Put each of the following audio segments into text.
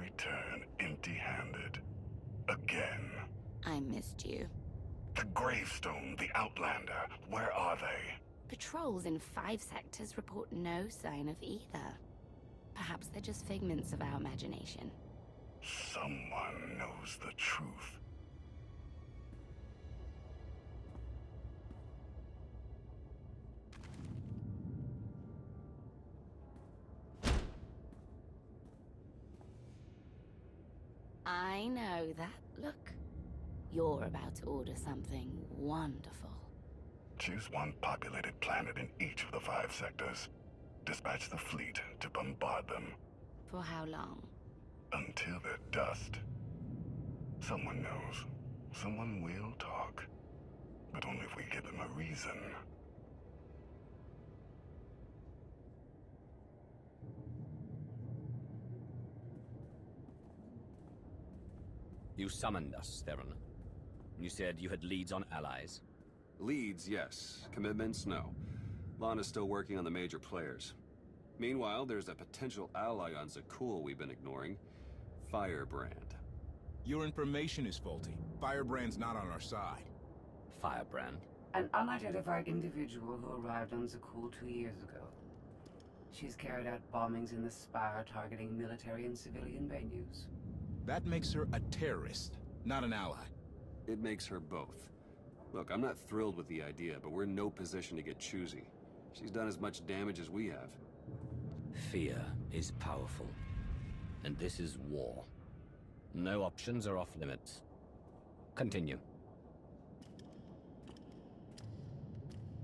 return empty-handed. Again. I missed you. The Gravestone, the Outlander, where are they? Patrols in 5 sectors report no sign of either. Perhaps they're just figments of our imagination. Someone knows the truth. I know that look. You're about to order something wonderful. Choose one populated planet in each of the 5 sectors. Dispatch the fleet to bombard them. For how long? Until they're dust. Someone knows. Someone will talk. But only if we give them a reason. You summoned us, Theron. You said you had leads on allies. Leads, yes. Commitments, no. Lana's still working on the major players. Meanwhile, there's a potential ally on Zakul we've been ignoring. Firebrand. Your information is faulty. Firebrand's not on our side. Firebrand? An unidentified individual who arrived on Zakul 2 years ago. She's carried out bombings in the Spire targeting military and civilian venues. That makes her a terrorist, not an ally. It makes her both. Look, I'm not thrilled with the idea, but we're in no position to get choosy. She's done as much damage as we have. Fear is powerful. And this is war. No options are off limits. Continue.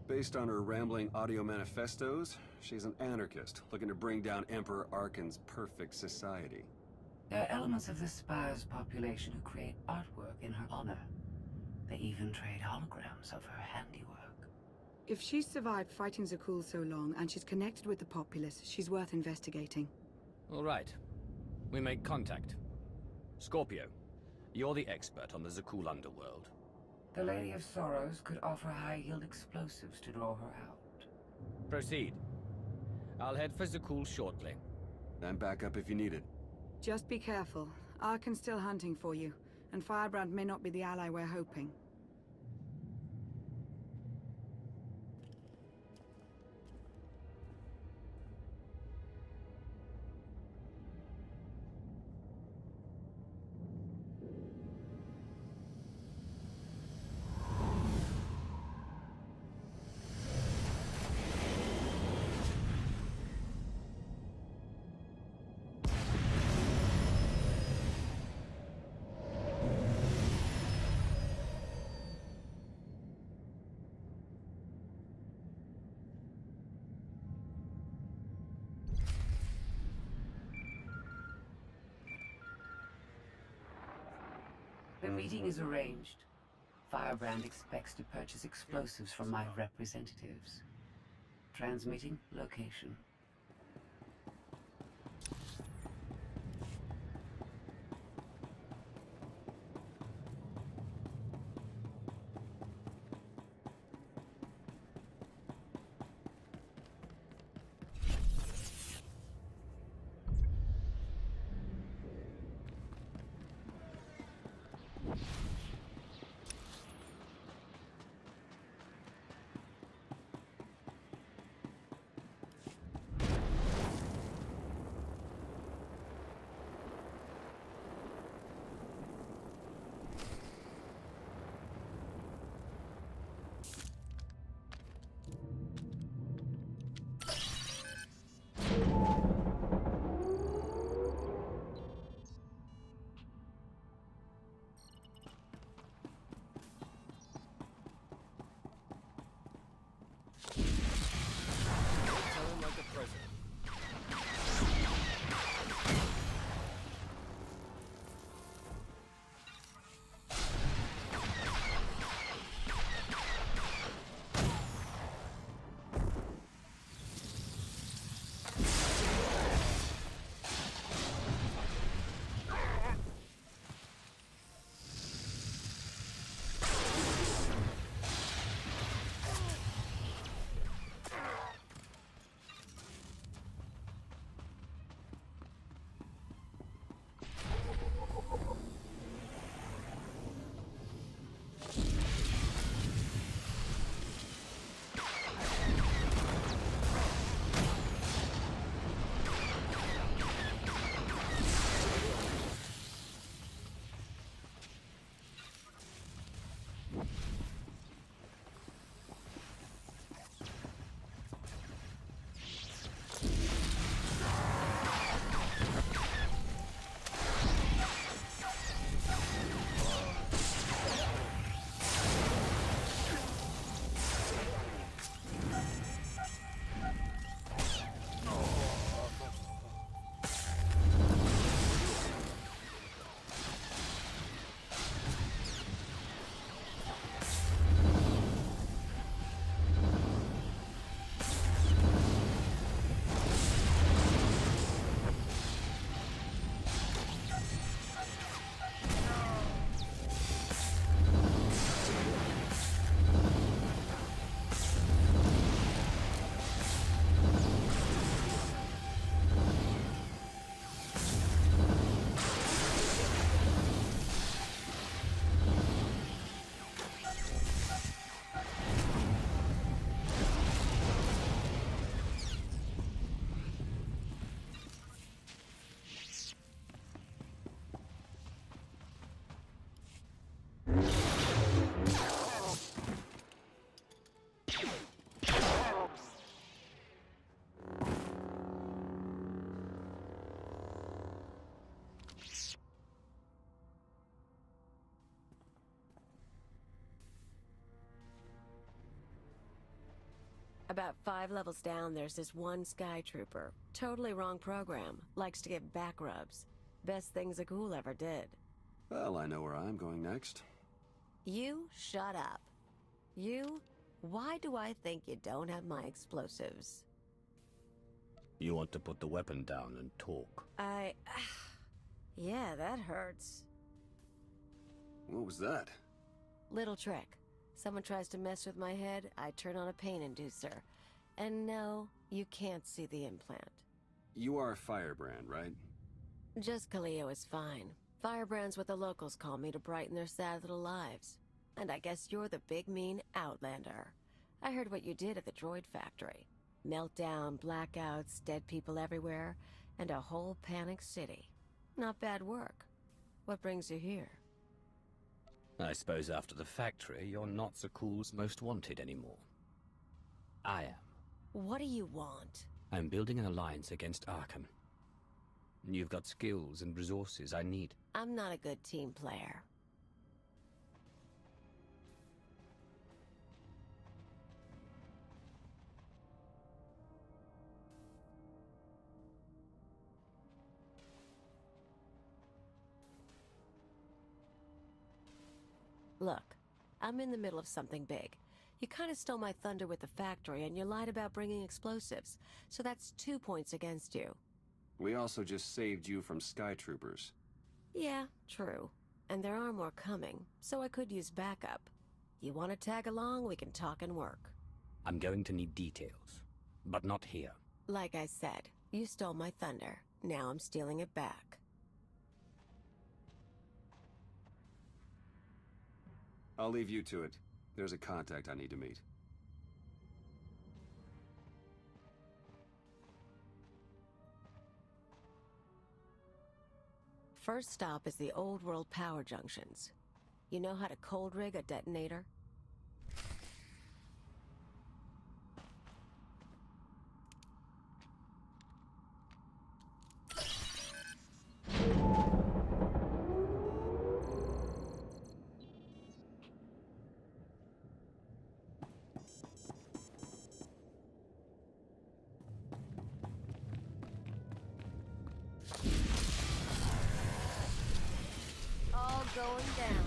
Based on her rambling audio manifestos, she's an anarchist looking to bring down Emperor Arkan's perfect society. There are elements of the Spire's population who create artwork in her honor. They even trade holograms of her handiwork. If she's survived fighting Zakul so long and she's connected with the populace, she's worth investigating. All right. We make contact. Scorpio, you're the expert on the Zakul underworld. The Lady of Sorrows could offer high-yield explosives to draw her out. Proceed. I'll head for Zakul shortly. I'm back up if you need it. Just be careful. Arkan's still hunting for you, and Firebrand may not be the ally we're hoping. The meeting is arranged. Firebrand expects to purchase explosives from my representatives. Transmitting location. About 5 levels down, there's this one Sky Trooper. Totally wrong program. Likes to get back rubs. Best thing Zakul ever did. Well, I know where I'm going next. You shut up. You? Why do I think you don't have my explosives? You want to put the weapon down and talk. Yeah, that hurts. What was that? Little trick. Someone tries to mess with my head, I turn on a pain inducer. And no, you can't see the implant. You are Firebrand, right? Just Kaleo is fine. Firebrand's what the locals call me to brighten their sad little lives. And I guess you're the big mean Outlander. I heard what you did at the droid factory. Meltdown, blackouts, dead people everywhere, and a whole panicked city. Not bad work. What brings you here? I suppose after the factory, you're not Zakul's most wanted anymore. I am. What do you want? I'm building an alliance against Arkham. You've got skills and resources I need. I'm not a good team player. Look, I'm in the middle of something big. You kind of stole my thunder with the factory, and you lied about bringing explosives. So that's 2 points against you. We also just saved you from Sky Troopers. Yeah, true. And there are more coming, so I could use backup. You want to tag along, we can talk and work. I'm going to need details, but not here. Like I said, you stole my thunder. Now I'm stealing it back. I'll leave you to it. There's a contact I need to meet. First stop is the old world power junctions. You know how to cold rig a detonator? All going down.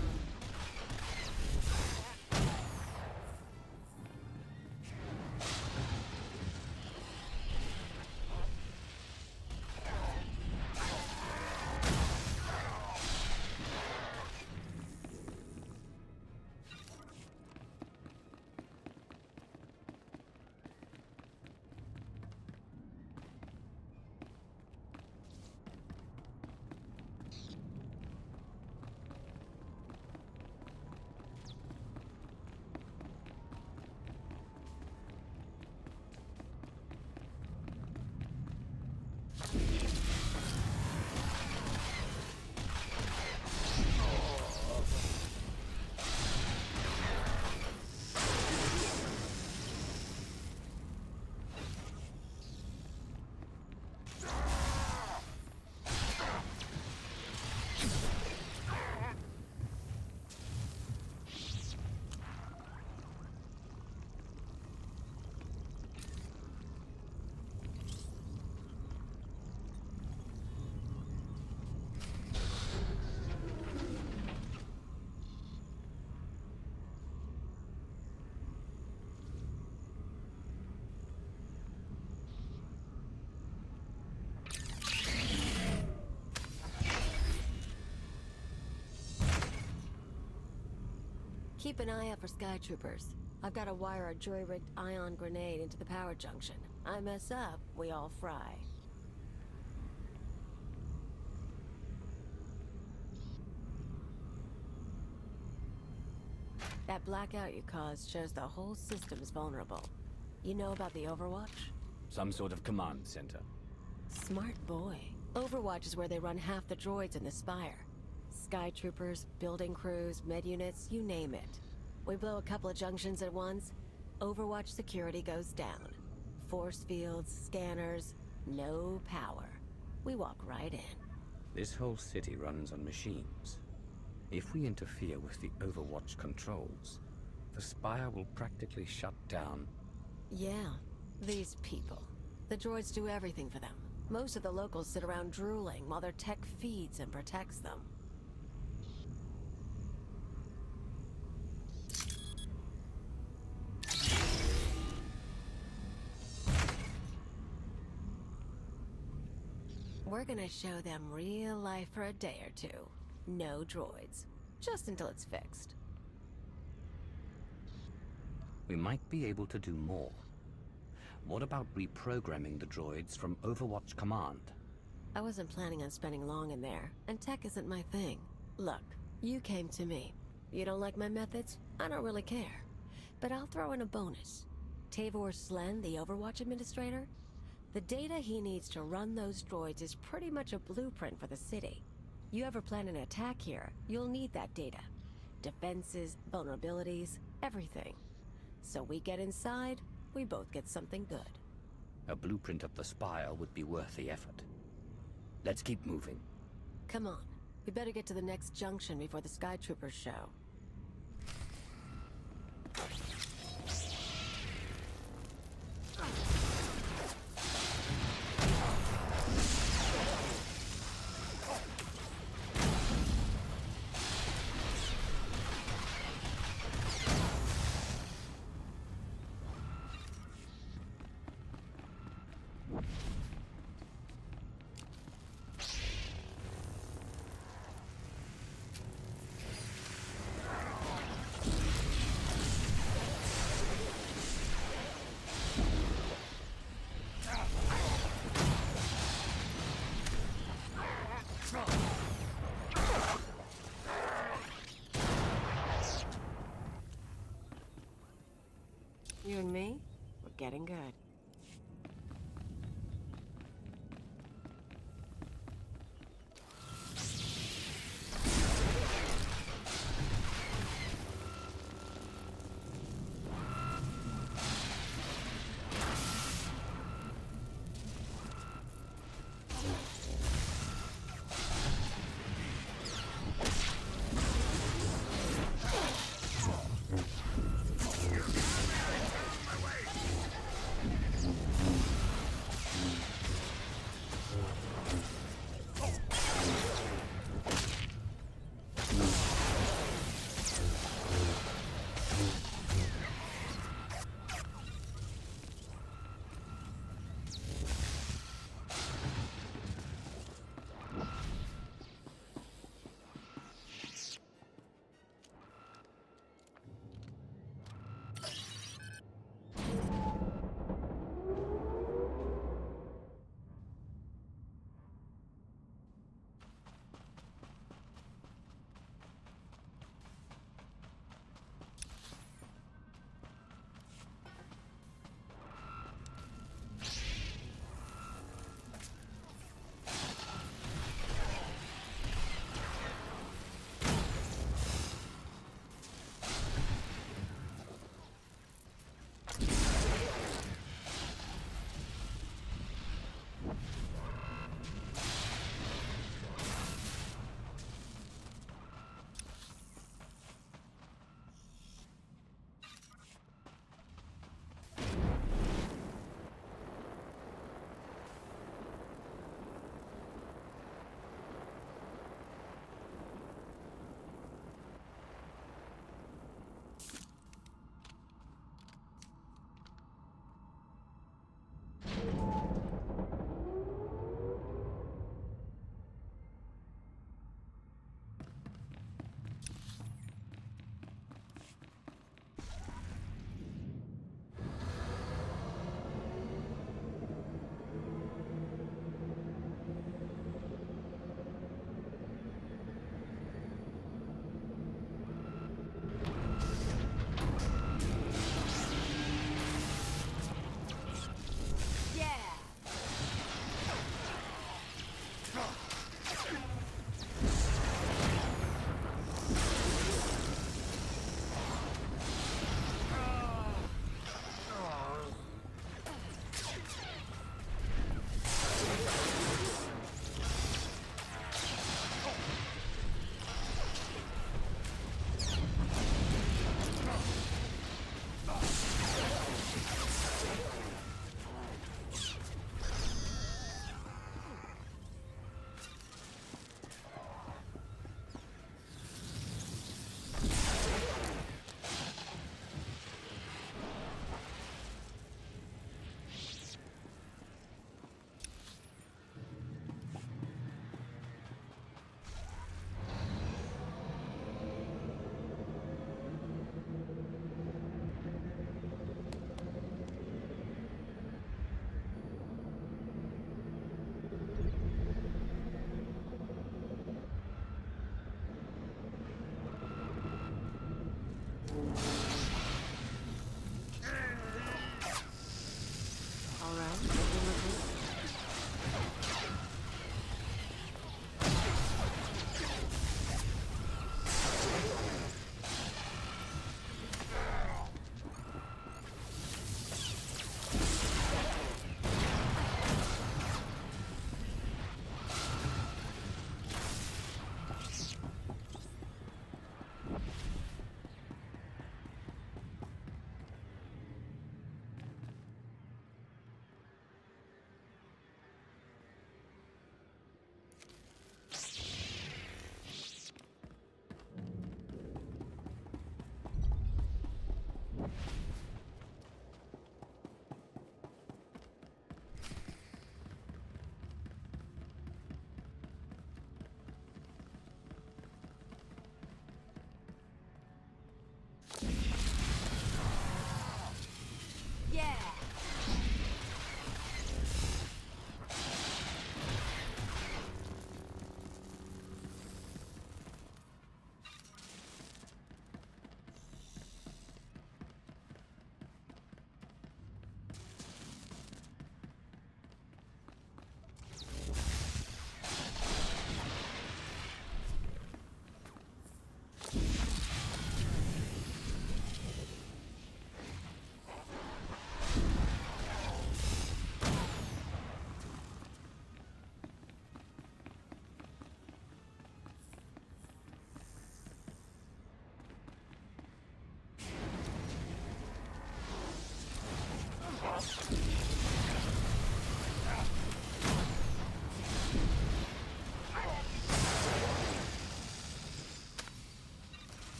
Keep an eye out for Sky Troopers. I've got to wire a jury-rigged ion grenade into the power junction. I mess up, we all fry. That blackout you caused shows the whole system's vulnerable. You know about the Overwatch? Some sort of command center. Smart boy. Overwatch is where they run half the droids in the Spire. Sky Troopers, building crews, med units, you name it. We blow a couple of junctions at once, Overwatch security goes down. Force fields, scanners, no power. We walk right in. This whole city runs on machines. If we interfere with the Overwatch controls, the Spire will practically shut down Yeah, these people. The droids do everything for them. Most of the locals sit around drooling while their tech feeds and protects them. We're gonna show them real life for a day or two. No droids. Just until it's fixed. We might be able to do more. What about reprogramming the droids from Overwatch Command? I wasn't planning on spending long in there, and tech isn't my thing. Look, you came to me. You don't like my methods? I don't really care. But I'll throw in a bonus. Tavor Slen, the Overwatch administrator? The data he needs to run those droids is pretty much a blueprint for the city. You ever plan an attack here, you'll need that data. Defenses, vulnerabilities, everything. So we get inside, we both get something good. A blueprint of the Spire would be worth the effort. Let's keep moving. Come on, we better get to the next junction before the Sky Troopers show. You and me, we're getting good.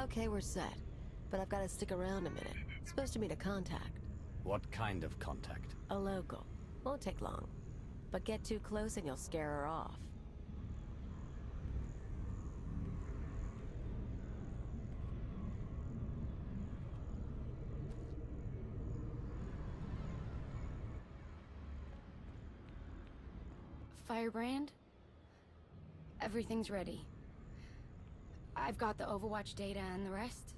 Okay, we're set. But I've got to stick around a minute. Supposed to meet a contact. What kind of contact? A local. Won't take long. But get too close and you'll scare her off. Firebrand? Everything's ready. I've got the Overwatch data and the rest.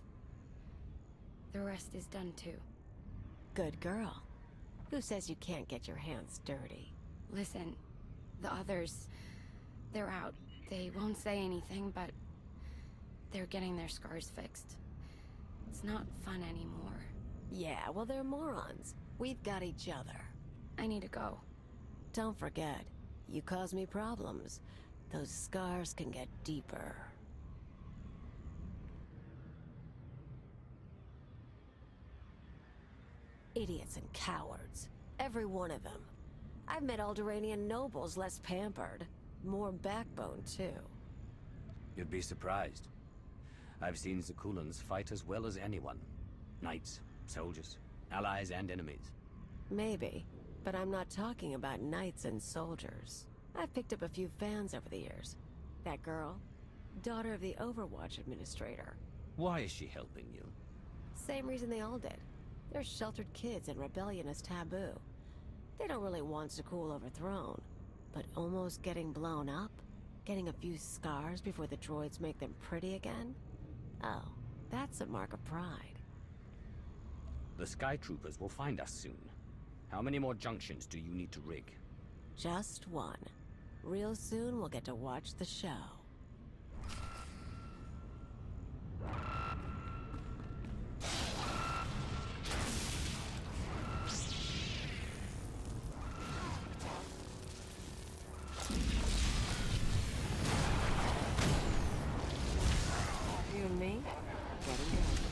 The rest is done too. Good girl. Who says you can't get your hands dirty? Listen, the others, they're out. They won't say anything, but they're getting their scars fixed. It's not fun anymore. Yeah, well, they're morons. We've got each other. I need to go. Don't forget, you cause me problems. Those scars can get deeper. Idiots and cowards. Every one of them. I've met Alderaanian nobles less pampered. More backbone, too. You'd be surprised. I've seen Zakulans fight as well as anyone. Knights, soldiers, allies and enemies. Maybe, but I'm not talking about knights and soldiers. I've picked up a few fans over the years. That girl, daughter of the Overwatch administrator. Why is she helping you? Same reason they all did. They're sheltered kids and rebellion is taboo. They don't really want Zakul overthrown, but almost getting blown up? Getting a few scars before the droids make them pretty again? Oh, that's a mark of pride. The Sky Troopers will find us soon. How many more junctions do you need to rig? Just one. Real soon we'll get to watch the show. You and me? Getting ready.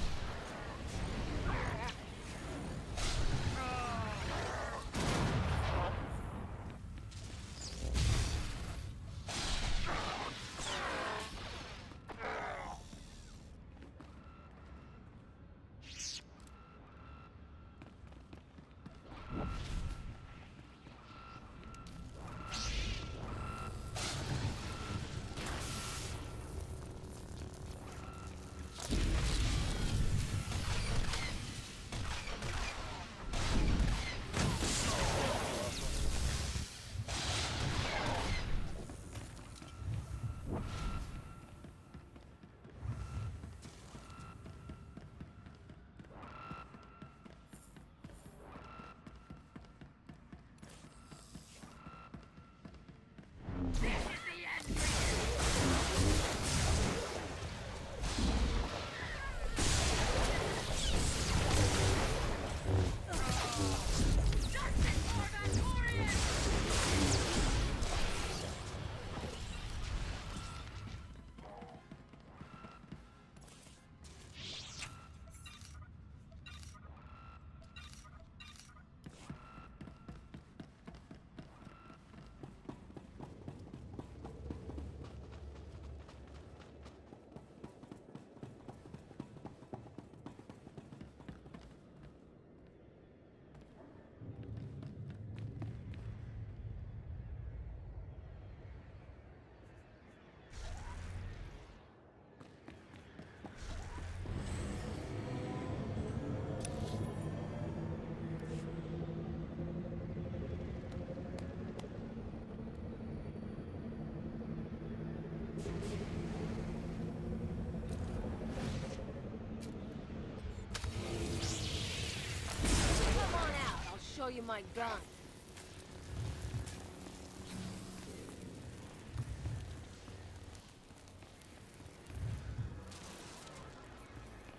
show you my gun.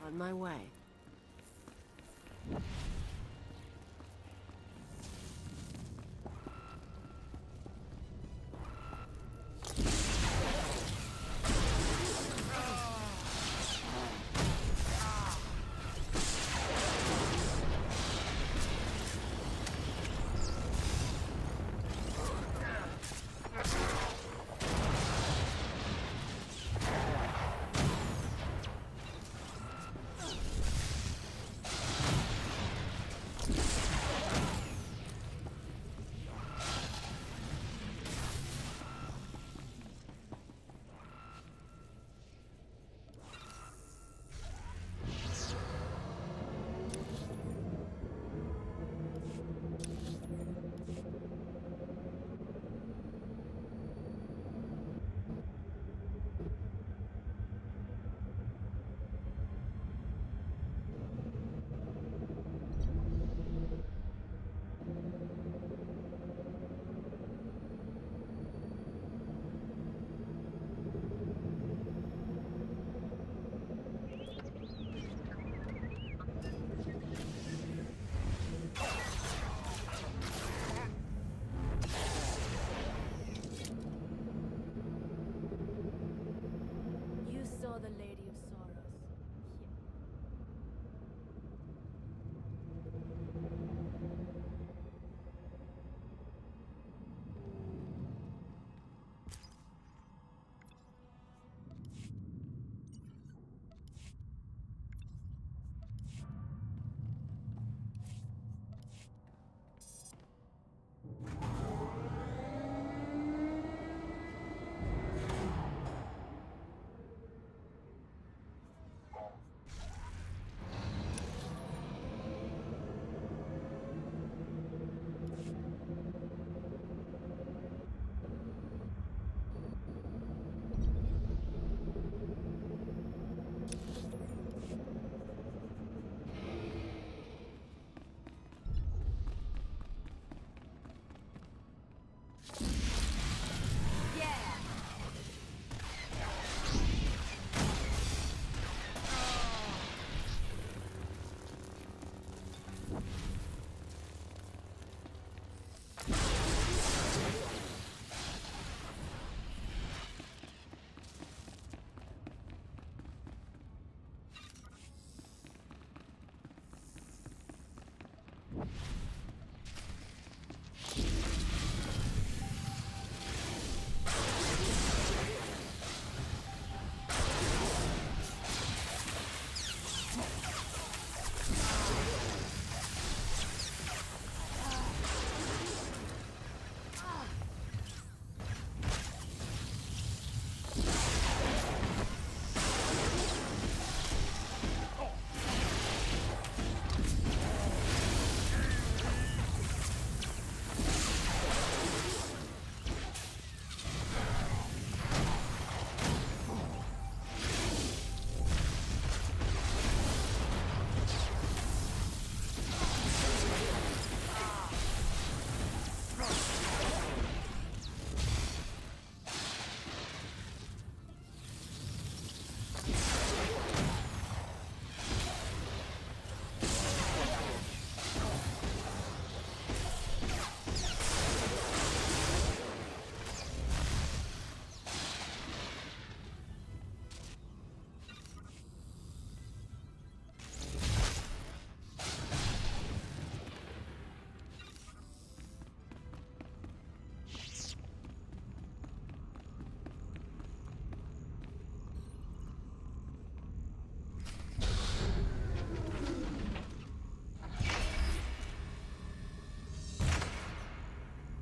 On my way. The Lady of Sorrows.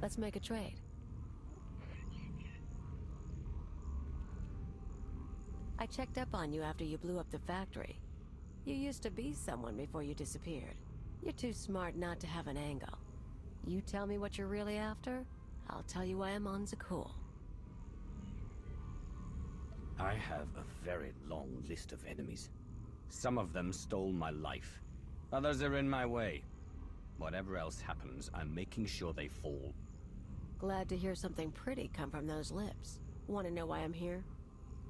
Let's make a trade. I checked up on you after you blew up the factory. You used to be someone before you disappeared. You're too smart not to have an angle. You tell me what you're really after, I'll tell you why I'm on Zakul. I have a very long list of enemies. Some of them stole my life. Others are in my way. Whatever else happens, I'm making sure they fall. Glad to hear something pretty come from those lips. Want to know why I'm here?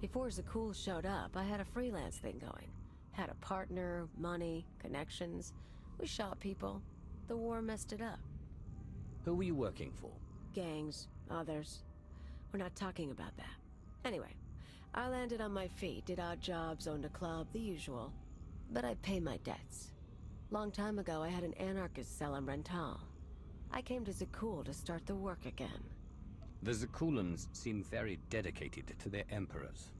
Before Zakul showed up, I had a freelance thing going. Had a partner, money, connections. We shot people. The war messed it up. Who were you working for? Gangs, others. We're not talking about that. Anyway, I landed on my feet, did odd jobs, owned a club, the usual. But I pay my debts. Long time ago, I had an anarchist cell in Rental. I came to Zakul to start the work again. The Zakulans seem very dedicated to their emperors.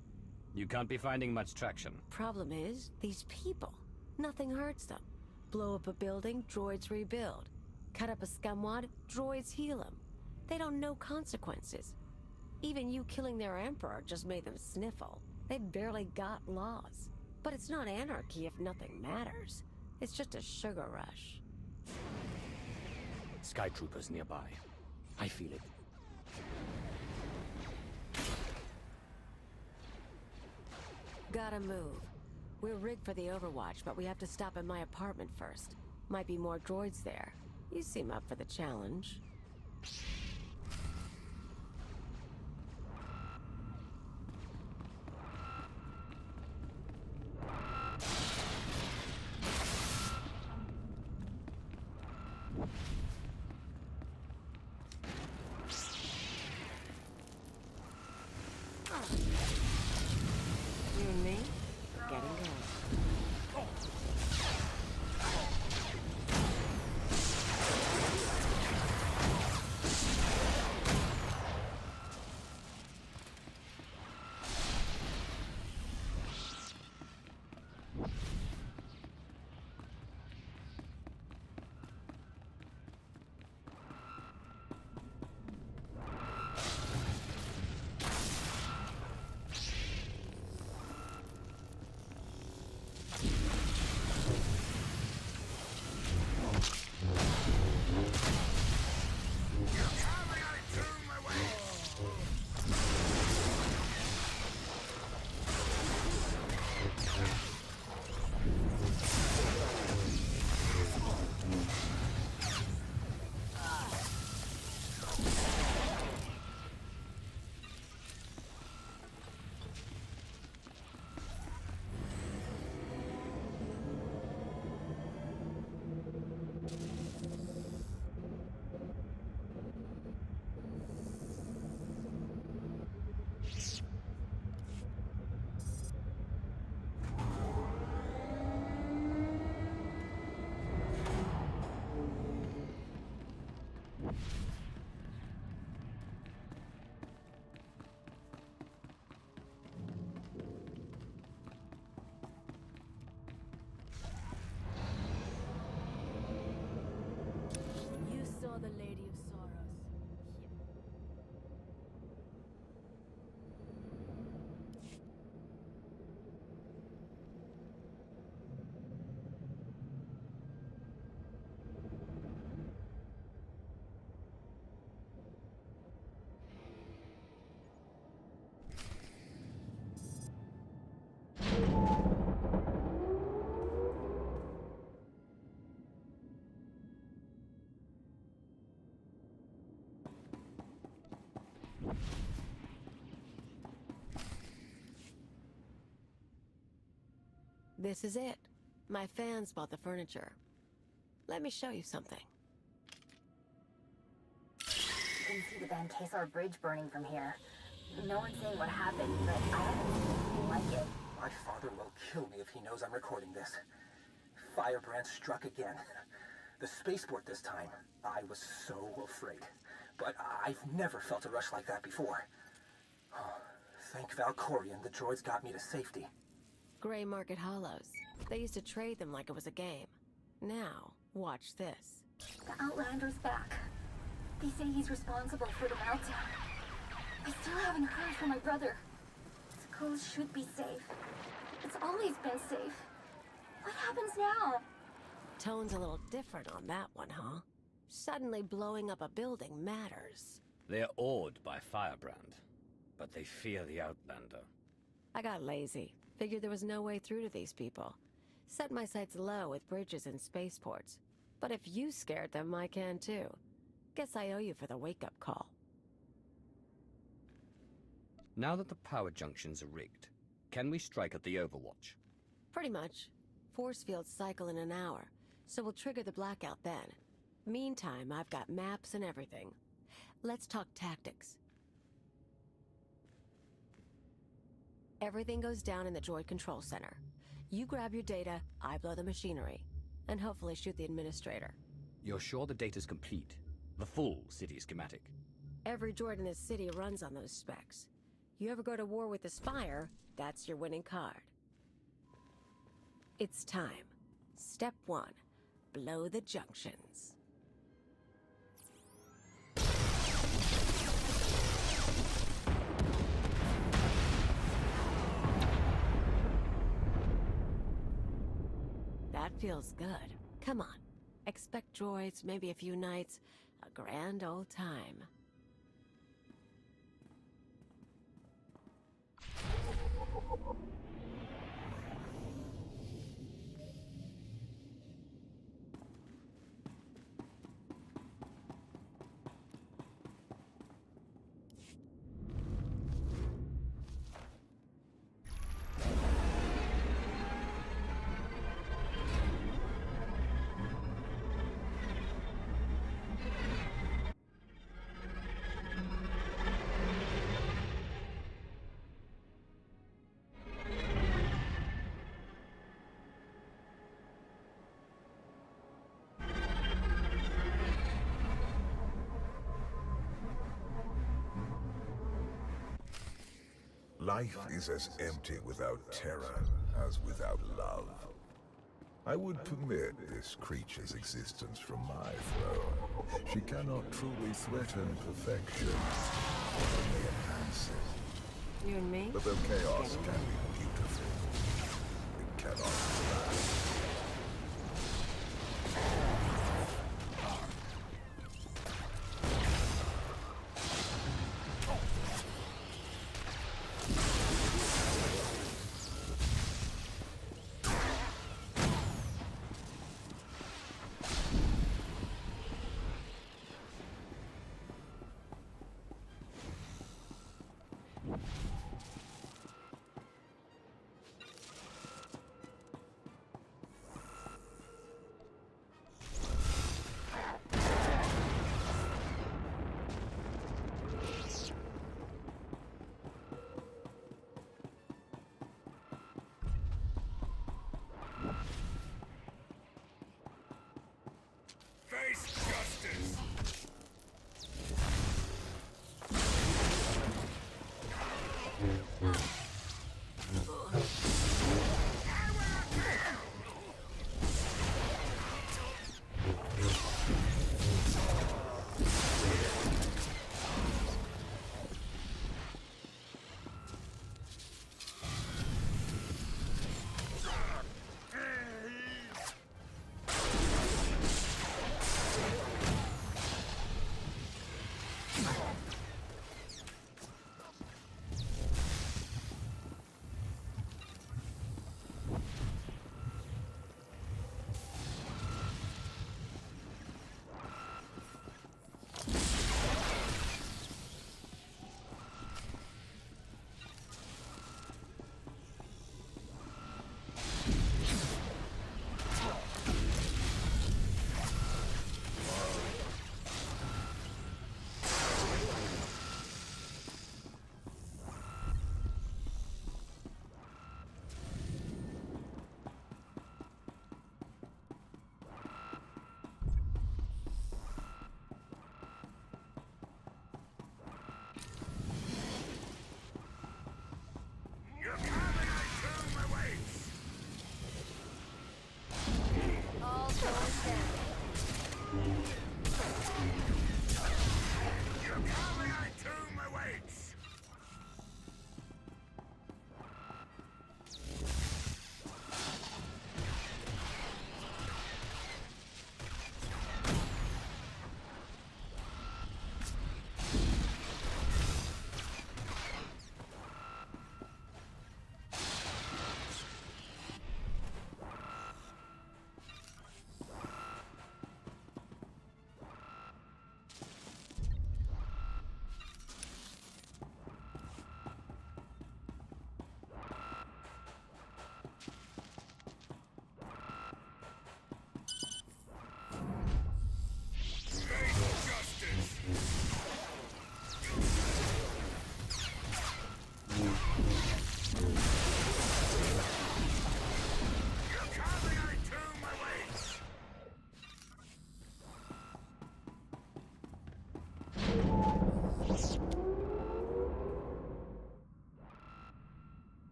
You can't be finding much traction. Problem is, these people. Nothing hurts them. Blow up a building, droids rebuild. Cut up a scumwad, droids heal them. They don't know consequences. Even you killing their emperor just made them sniffle. They barely got laws. But it's not anarchy if nothing matters. It's just a sugar rush. Sky troopers nearby. I feel it. Gotta move. We're rigged for the Overwatch, but we have to stop at my apartment first. Might be more droids there. You seem up for the challenge. You and me? Getting good. You saw the Lady of Sorrows. This is it. My fans bought the furniture. Let me show you something. You can see the Van Kesar Bridge burning from here. No one's saying what happened, but I haven't seen anything like it. My father will kill me if he knows I'm recording this. Firebrand struck again. The spaceport this time. I was so afraid. But I've never felt a rush like that before. Oh, thank Valkorion, the droids got me to safety. Gray Market Hollows. They used to trade them like it was a game. Now, watch this. The Outlander's back. They say he's responsible for the meltdown. I still haven't heard from my brother. Zakul should be safe. It's always been safe. What happens now? Tone's a little different on that one, huh? Suddenly blowing up a building matters. They're awed by Firebrand, but they fear the Outlander. I got lazy. Figured there was no way through to these people. Set my sights low with bridges and spaceports. But if you scared them, I can too. Guess I owe you for the wake-up call. Now that the power junctions are rigged, can we strike at the Overwatch? Pretty much. Force fields cycle in an hour, so we'll trigger the blackout then. Meantime, I've got maps and everything. Let's talk tactics. Everything goes down in the droid control center. You grab your data, I blow the machinery, and hopefully shoot the administrator. You're sure the data's complete? The full city schematic? Every droid in this city runs on those specs. You ever go to war with the Spire, that's your winning card. It's time. Step 1. Blow the junctions. That feels good. Come on. Expect droids, maybe a few nights. A grand old time. Life is as empty without terror as without love. I would permit this creature's existence from my throne. She cannot truly threaten perfection, only enhance it. You and me? But though chaos can be beautiful, it cannot last. Face justice!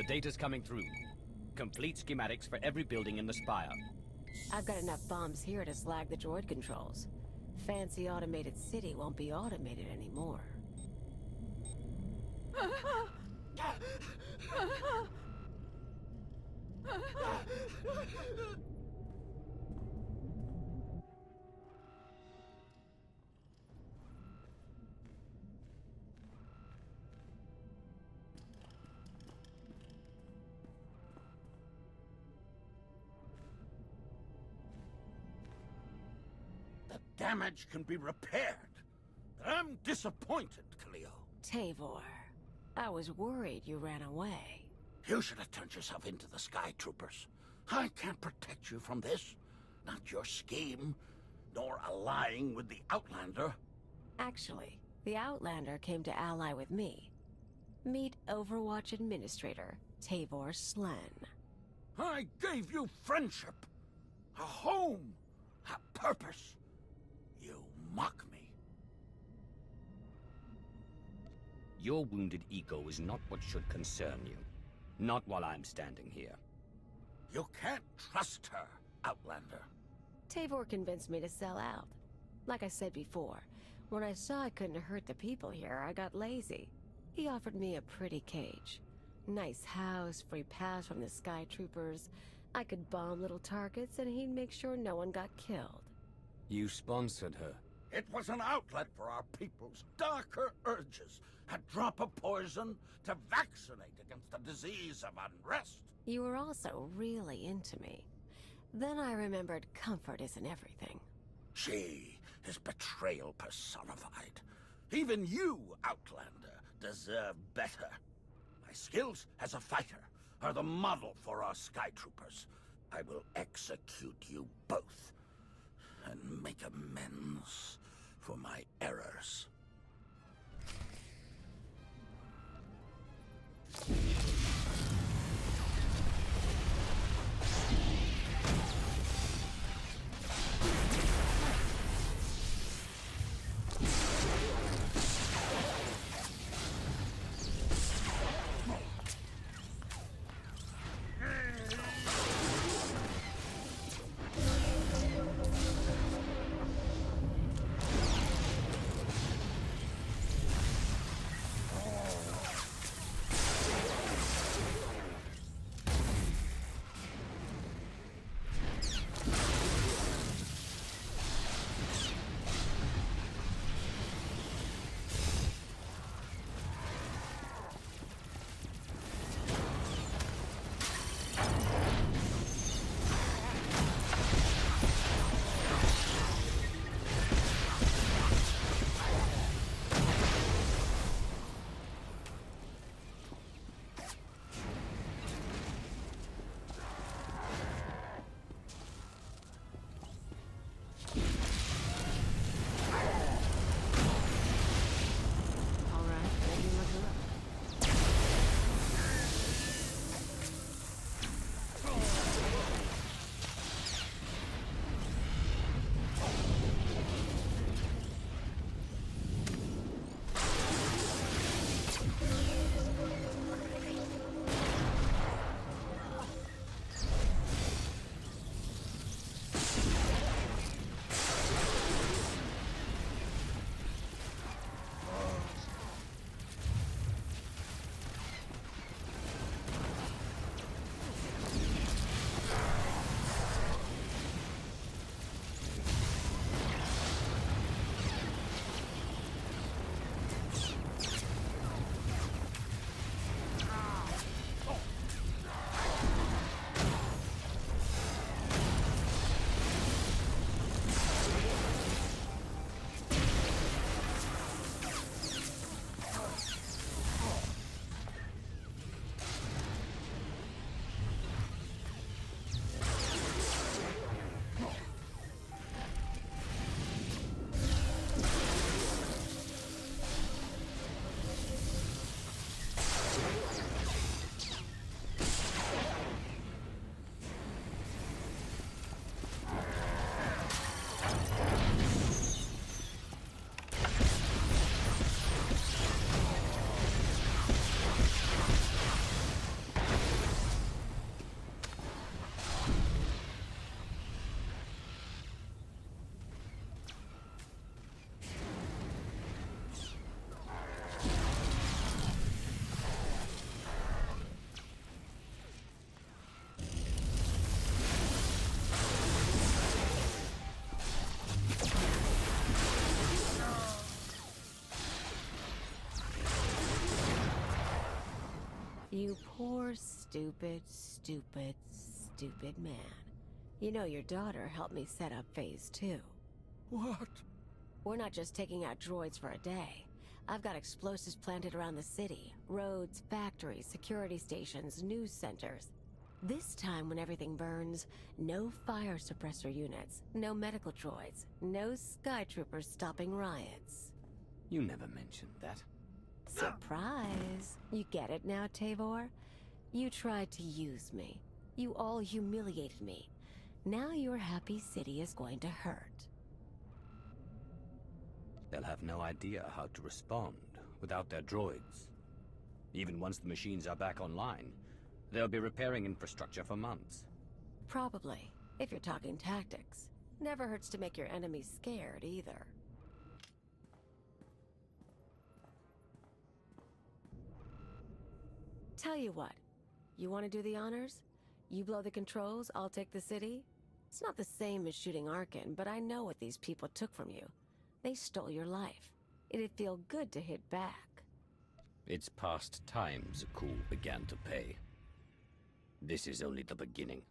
The data's coming through. Complete schematics for every building in the spire. I've got enough bombs here to slag the droid controls. Fancy automated city won't be automated anymore. Damage can be repaired. I'm disappointed, Cleo. Tavor, I was worried you ran away. You should have turned yourself into the Sky Troopers. I can't protect you from this. Not your scheme, nor allying with the Outlander. Actually, the Outlander came to ally with me. Meet Overwatch Administrator, Tavor Slen. I gave you friendship, a home, a purpose. You mock me. Your wounded ego is not what should concern you. Not while I'm standing here. You can't trust her, Outlander. Tavor convinced me to sell out. Like I said before, when I saw I couldn't hurt the people here, I got lazy. He offered me a pretty cage. Nice house, free pass from the Sky Troopers. I could bomb little targets and he'd make sure no one got killed. You sponsored her. It was an outlet for our people's darker urges. A drop of poison to vaccinate against the disease of unrest. You were also really into me. Then I remembered comfort isn't everything. She is betrayal personified. Even you, Outlander, deserve better. My skills as a fighter are the model for our Sky Troopers. I will execute you both and make amends for my errors. You poor, stupid, stupid, stupid man. You know your daughter helped me set up Phase 2. What? We're not just taking out droids for a day. I've got explosives planted around the city. Roads, factories, security stations, news centers. This time when everything burns, no fire suppressor units, no medical droids, no sky troopers stopping riots. You never mentioned that. Surprise! You get it now, Tavor? You tried to use me. You all humiliated me. Now your happy city is going to hurt. They'll have no idea how to respond without their droids. Even once the machines are back online, they'll be repairing infrastructure for months. Probably, if you're talking tactics. Never hurts to make your enemies scared, either. Tell you what, you want to do the honors? You blow the controls, I'll take the city? It's not the same as shooting Arkin, but I know what these people took from you. They stole your life. It'd feel good to hit back. It's past time Zakul began to pay. This is only the beginning.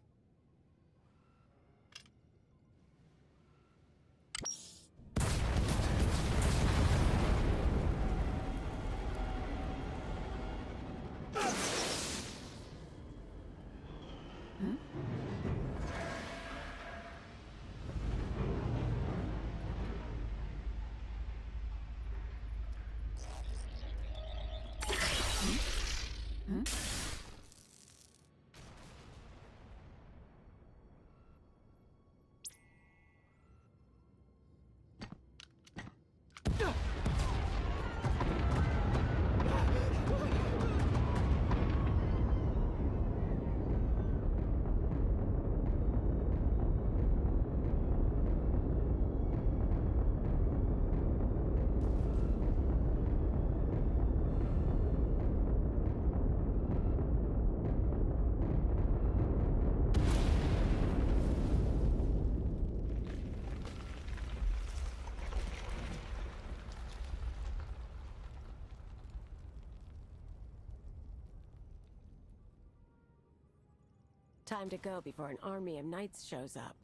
Time to go before an army of knights shows up.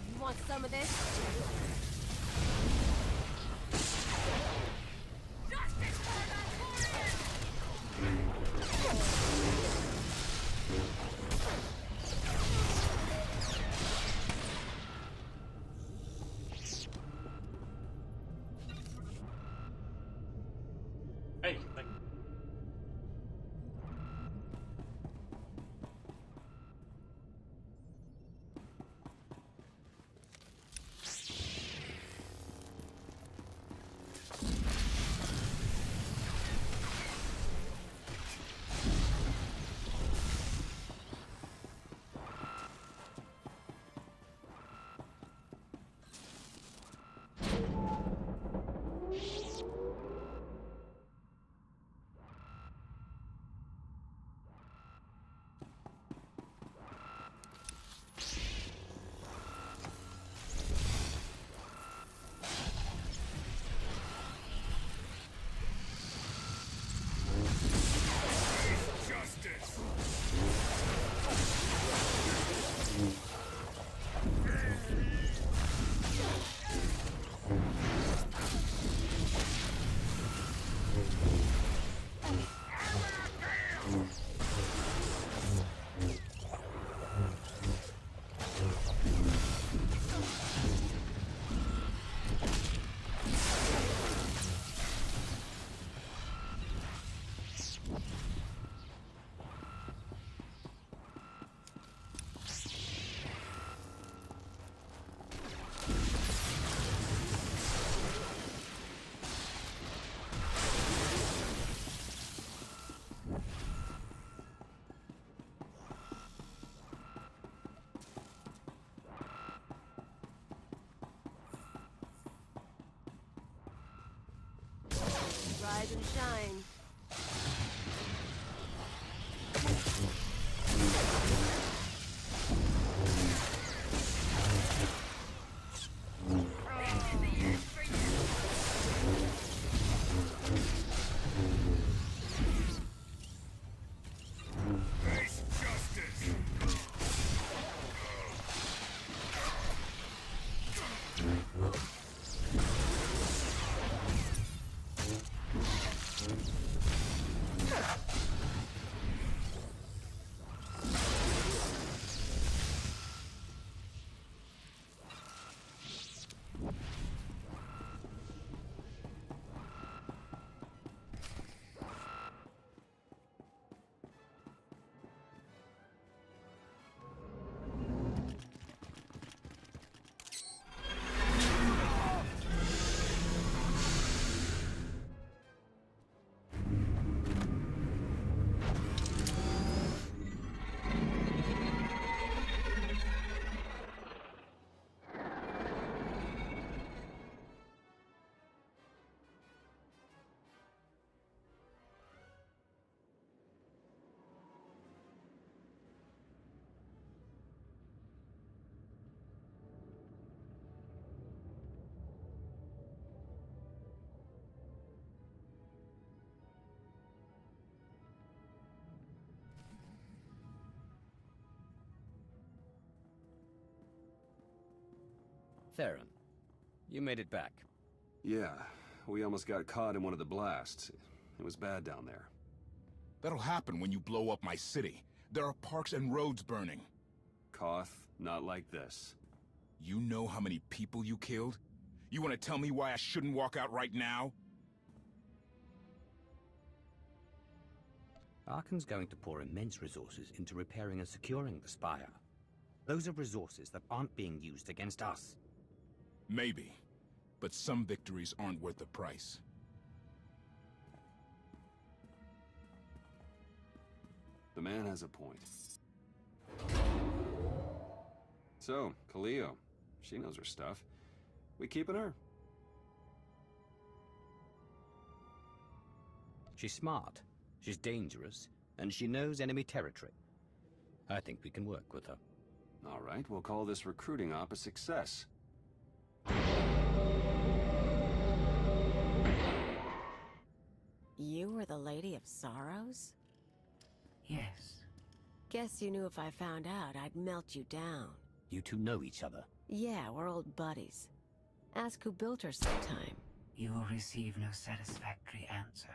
You want some of this? Hey, Rise and shine. Theron, you made it back. Yeah, we almost got caught in one of the blasts. It was bad down there. That'll happen when you blow up my city. There are parks and roads burning. Koth, not like this. You know how many people you killed? You want to tell me why I shouldn't walk out right now? Arcan's going to pour immense resources into repairing and securing the Spire. Those are resources that aren't being used against us. Maybe. But some victories aren't worth the price. The man has a point. So, Kaleo. She knows her stuff. We keeping her? She's smart, she's dangerous, and she knows enemy territory. I think we can work with her. All right, we'll call this recruiting op a success. You were the Lady of Sorrows? Yes. Guess you knew if I found out, I'd melt you down. You two know each other. Yeah, we're old buddies. Ask who built her sometime. You will receive no satisfactory answer.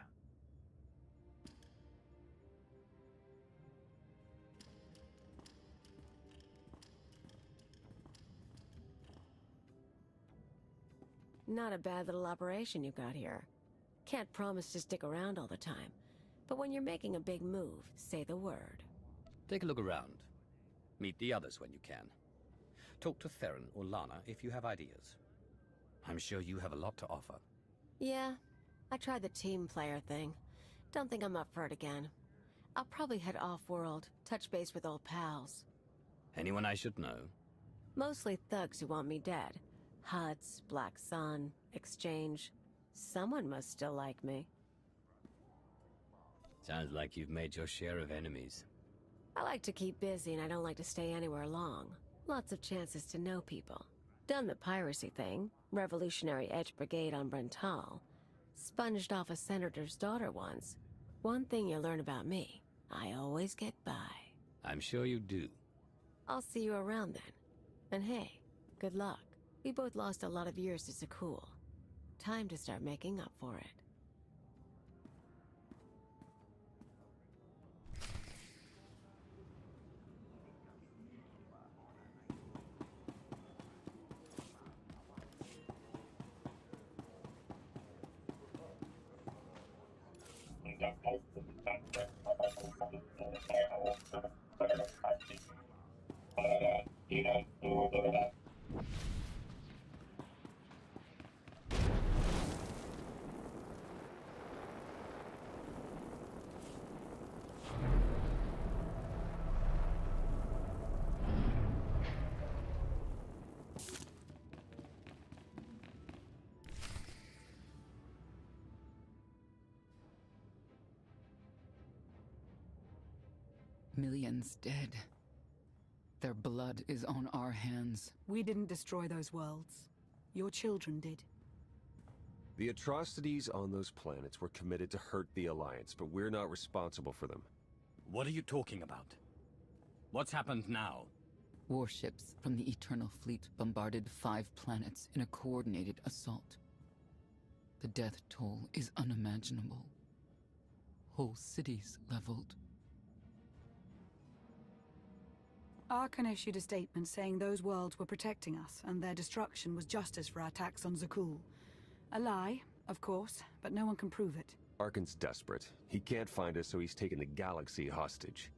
Not a bad little operation you got here. Can't promise to stick around all the time, but when you're making a big move, say the word. Take a look around. Meet the others when you can. Talk to Theron or Lana if you have ideas. I'm sure you have a lot to offer. Yeah, I tried the team player thing. Don't think I'm up for it again. I'll probably head off-world, touch base with old pals. Anyone I should know? Mostly thugs who want me dead. Huts, Black Sun, Exchange. Someone must still like me. Sounds like you've made your share of enemies. I like to keep busy and I don't like to stay anywhere long. Lots of chances to know people. Done the piracy thing, Revolutionary Edge Brigade on Brental. Sponged off a senator's daughter once. One thing you learn about me, I always get by. I'm sure you do. I'll see you around then. And hey, good luck. We both lost a lot of years to Zakul. Time to start making up for it. Millions dead. Their blood is on our hands. We didn't destroy those worlds. Your children did. The atrocities on those planets were committed to hurt the Alliance, but we're not responsible for them. What are you talking about? What's happened now? Warships from the Eternal Fleet bombarded 5 planets in a coordinated assault. The death toll is unimaginable. Whole cities leveled. Arkan issued a statement saying those worlds were protecting us, and their destruction was justice for our attacks on Zakul. A lie, of course, but no one can prove it. Arkan's desperate. He can't find us, so he's taken the galaxy hostage.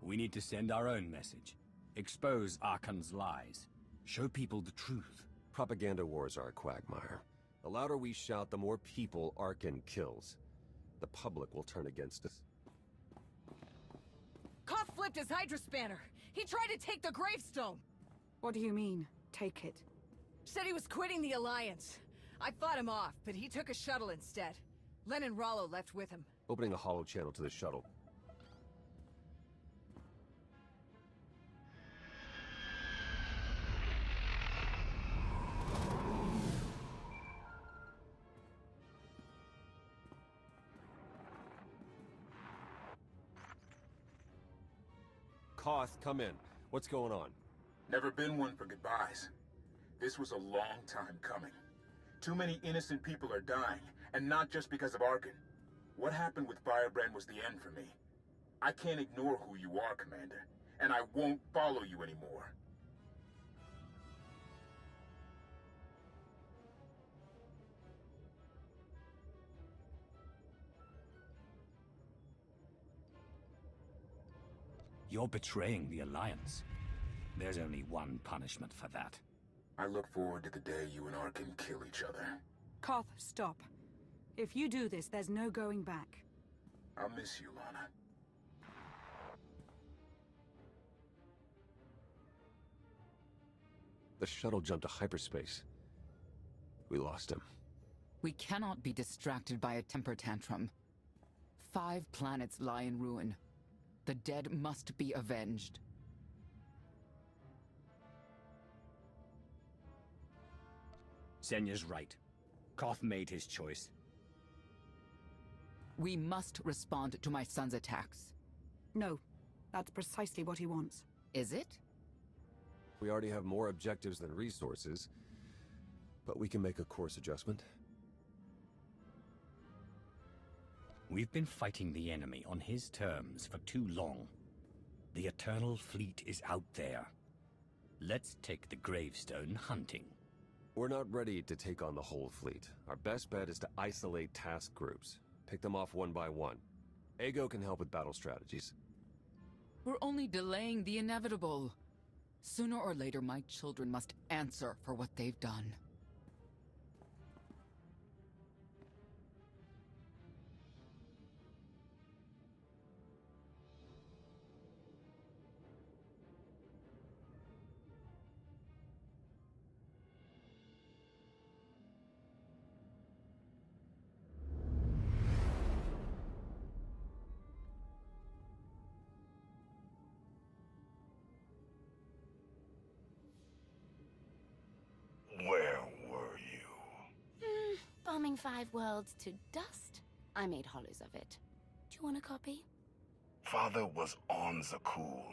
We need to send our own message. Expose Arkan's lies. Show people the truth. Propaganda wars are a quagmire. The louder we shout, the more people Arkan kills. The public will turn against us. Koth flipped his Hydra spanner. He tried to take the gravestone. What do you mean, take it? Said he was quitting the Alliance. I fought him off, but he took a shuttle instead. Len and Rollo left with him. Opening a hollow channel to the shuttle. Koth, come in. What's going on? Never been one for goodbyes. This was a long time coming. Too many innocent people are dying, and not just because of Arkin. What happened with Firebrand was the end for me. I can't ignore who you are, Commander, and I won't follow you anymore. You're betraying the Alliance. There's only one punishment for that. I look forward to the day you and Arkin kill each other. Koth, stop. If you do this, there's no going back. I'll miss you, Lana. The shuttle jumped to hyperspace. We lost him. We cannot be distracted by a temper tantrum. 5 planets lie in ruin. The dead must be avenged. Senya's right. Koth made his choice. We must respond to my son's attacks. No, that's precisely what he wants. Is it? We already have more objectives than resources, but we can make a course adjustment. We've been fighting the enemy on his terms for too long. The Eternal Fleet is out there. Let's take the gravestone hunting. We're not ready to take on the whole fleet. Our best bet is to isolate task groups. Pick them off one by one. Ego can help with battle strategies. We're only delaying the inevitable. Sooner or later, my children must answer for what they've done. Where were you? Bombing 5 worlds to dust. I made hollows of it. Do you want a copy? Father was on Zakul.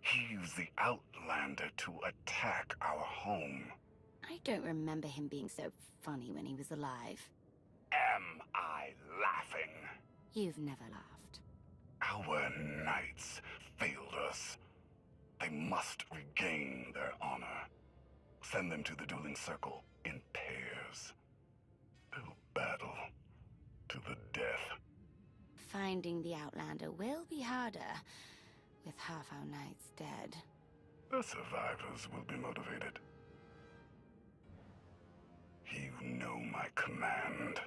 He used the Outlander to attack our home. I don't remember him being so funny when he was alive. Am I laughing? You've never laughed. Our knights failed us. They must regain their honor. Send them to the dueling circle in pairs. They'll battle to the death. Finding the Outlander will be harder, with half our knights dead. The survivors will be motivated. You know my command.